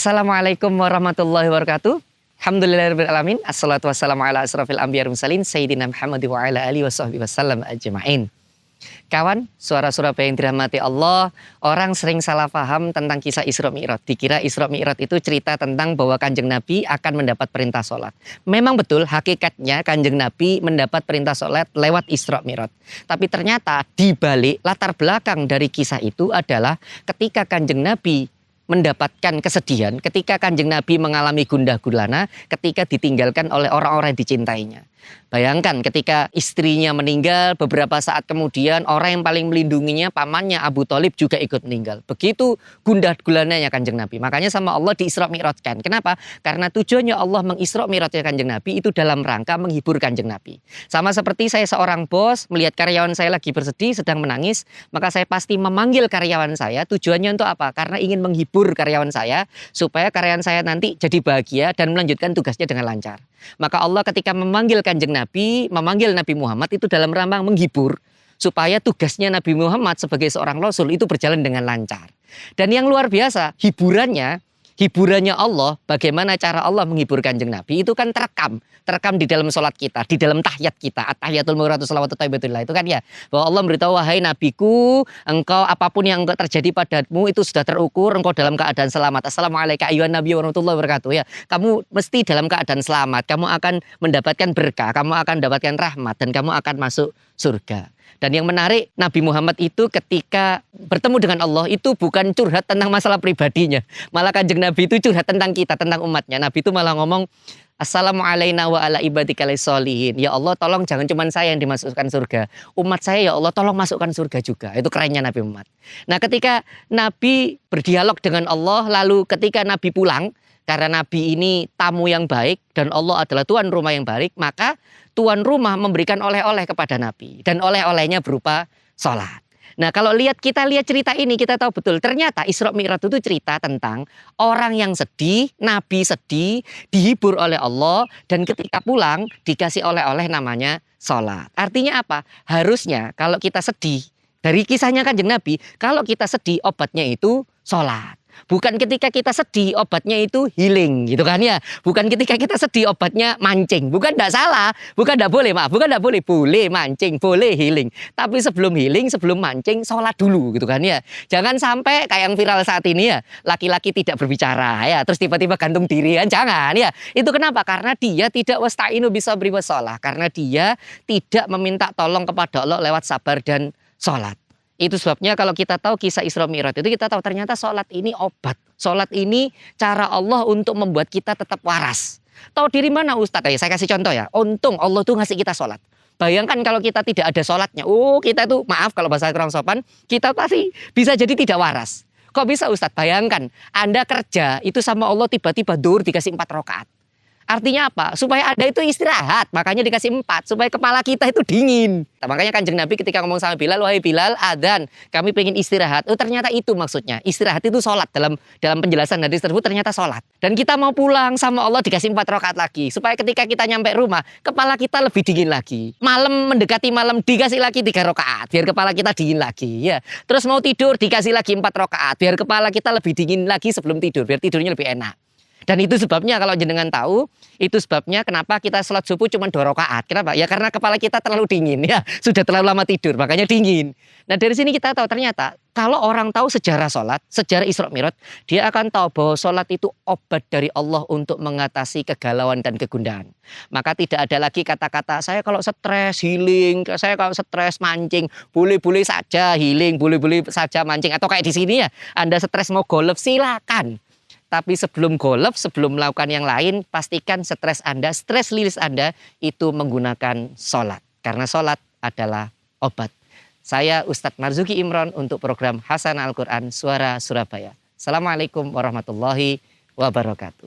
Assalamualaikum warahmatullahi wabarakatuh. Alhamdulillahirabbil alamin. Assalatu wassalamu ala asrofil anbiya wal mursalin sayyidina Muhammad wa ala alihi washabbihi wasallam ajmain. Kawan, suara Surabaya yang dirahmati Allah, orang sering salah paham tentang kisah Isra Mi'raj. Dikira Isra Mi'raj itu cerita tentang bahwa Kanjeng Nabi akan mendapat perintah sholat. Memang betul, hakikatnya Kanjeng Nabi mendapat perintah sholat lewat Isra Mi'raj. Tapi ternyata di balik latar belakang dari kisah itu adalah ketika Kanjeng Nabi mendapatkan kesedihan, ketika Kanjeng Nabi mengalami gundah gulana, ketika ditinggalkan oleh orang-orang yang dicintainya. Bayangkan ketika istrinya meninggal, beberapa saat kemudian orang yang paling melindunginya, pamannya Abu Thalib juga ikut meninggal. Begitu gundah gulananya Kanjeng Nabi. Makanya sama Allah di Isra Mi'rajkan. Kenapa? Karena tujuannya Allah mengisra Mi'rajkan Kanjeng Nabi itu dalam rangka menghibur Kanjeng Nabi. Sama seperti saya seorang bos, melihat karyawan saya lagi bersedih, sedang menangis, maka saya pasti memanggil karyawan saya. Tujuannya untuk apa? Karena ingin menghibur karyawan saya, supaya karyawan saya nanti jadi bahagia dan melanjutkan tugasnya dengan lancar. Maka Allah ketika memanggil Kanjeng Nabi, memanggil Nabi Muhammad itu dalam rangka menghibur, supaya tugasnya Nabi Muhammad sebagai seorang Rasul itu berjalan dengan lancar. Dan yang luar biasa, hiburannya Allah, bagaimana cara Allah menghibur Kanjeng Nabi itu kan terekam di dalam sholat kita, di dalam tahiyat kita, at-tahiyatul mubarakatuh shalawatut thayyibatullah itu kan ya, bahwa Allah memberitahu, wahai nabiku, engkau apapun yang engkau terjadi padamu itu sudah terukur, engkau dalam keadaan selamat. Assalamualaikum ayyuhan nabi warahmatullahi wabarakatuh ya. Kamu mesti dalam keadaan selamat, kamu akan mendapatkan berkah, kamu akan mendapatkan rahmat dan kamu akan masuk surga. Dan yang menarik, Nabi Muhammad itu ketika bertemu dengan Allah itu bukan curhat tentang masalah pribadinya. Malah Kanjeng Nabi itu curhat tentang kita, tentang umatnya. Nabi itu malah ngomong, Assalamualaikum wa ala ibadikal sholihin. Ya Allah, tolong jangan cuma saya yang dimasukkan surga. Umat saya ya Allah tolong masukkan surga juga. Itu kerennya Nabi Muhammad. Nah ketika Nabi berdialog dengan Allah, lalu ketika Nabi pulang, karena Nabi ini tamu yang baik dan Allah adalah tuan rumah yang baik, maka tuan rumah memberikan oleh-oleh kepada Nabi. Dan oleh-olehnya berupa sholat. Nah kalau kita lihat cerita ini, kita tahu betul ternyata Isra Mi'raj itu cerita tentang orang yang sedih, Nabi sedih, dihibur oleh Allah, dan ketika pulang dikasih oleh-oleh namanya sholat. Artinya apa? Harusnya kalau kita sedih, dari kisahnya Kanjeng Nabi, kalau kita sedih obatnya itu sholat. Bukan ketika kita sedih obatnya itu healing gitu kan ya. Bukan ketika kita sedih obatnya mancing. Bukan tidak salah, bukan tidak boleh, maaf, bukan tidak boleh. Boleh mancing, boleh healing. Tapi sebelum healing, sebelum mancing, sholat dulu gitu kan ya. Jangan sampai kayak yang viral saat ini ya, laki-laki tidak berbicara ya, terus tiba-tiba gantung diri kan, jangan ya. Itu kenapa? Karena dia tidak wasta'inu bisabri wassalah. Karena dia tidak meminta tolong kepada Allah lewat sabar dan sholat. Itu sebabnya kalau kita tahu kisah Isra Mi'raj itu kita tahu ternyata sholat ini obat. Sholat ini cara Allah untuk membuat kita tetap waras. Tahu diri mana Ustadz? Saya kasih contoh ya. Untung Allah tuh ngasih kita sholat. Bayangkan kalau kita tidak ada sholatnya. Kita tuh maaf kalau bahasa kurang sopan. Kita pasti bisa jadi tidak waras. Kok bisa Ustadz? Bayangkan Anda kerja itu sama Allah tiba-tiba dur dikasih 4 rakaat. Artinya apa? Supaya ada itu istirahat. Makanya dikasih 4. Supaya kepala kita itu dingin. Nah, makanya Kanjeng Nabi ketika ngomong sama Bilal, wahai Bilal, adzan, kami pengen istirahat. Ternyata itu maksudnya. Istirahat itu sholat. Dalam penjelasan hadis tersebut ternyata sholat. Dan kita mau pulang sama Allah dikasih 4 rakaat lagi. Supaya ketika kita nyampe rumah, kepala kita lebih dingin lagi. Malam mendekati malam dikasih lagi 3 rakaat. Biar kepala kita dingin lagi. Ya. Terus mau tidur dikasih lagi 4 rakaat. Biar kepala kita lebih dingin lagi sebelum tidur. Biar tidurnya lebih enak. Dan itu sebabnya kalau jenengan tahu, itu sebabnya kenapa kita sholat subuh cuma 2 rakaat. Kenapa? Ya karena kepala kita terlalu dingin ya, sudah terlalu lama tidur, makanya dingin. Nah dari sini kita tahu ternyata kalau orang tahu sejarah sholat, sejarah Isra Mi'raj, dia akan tahu bahwa sholat itu obat dari Allah untuk mengatasi kegalauan dan kegundahan. Maka tidak ada lagi kata-kata saya kalau stres healing, saya kalau stres mancing, boleh-boleh saja healing, boleh-boleh saja mancing. Atau kayak di sini ya, Anda stres mau golf silakan. Tapi sebelum golf, sebelum melakukan yang lain, pastikan stres rilis Anda itu menggunakan sholat. Karena sholat adalah obat. Saya Ustadz Marzuki Imron untuk program Hasanah Al-Quran Suara Surabaya. Assalamualaikum warahmatullahi wabarakatuh.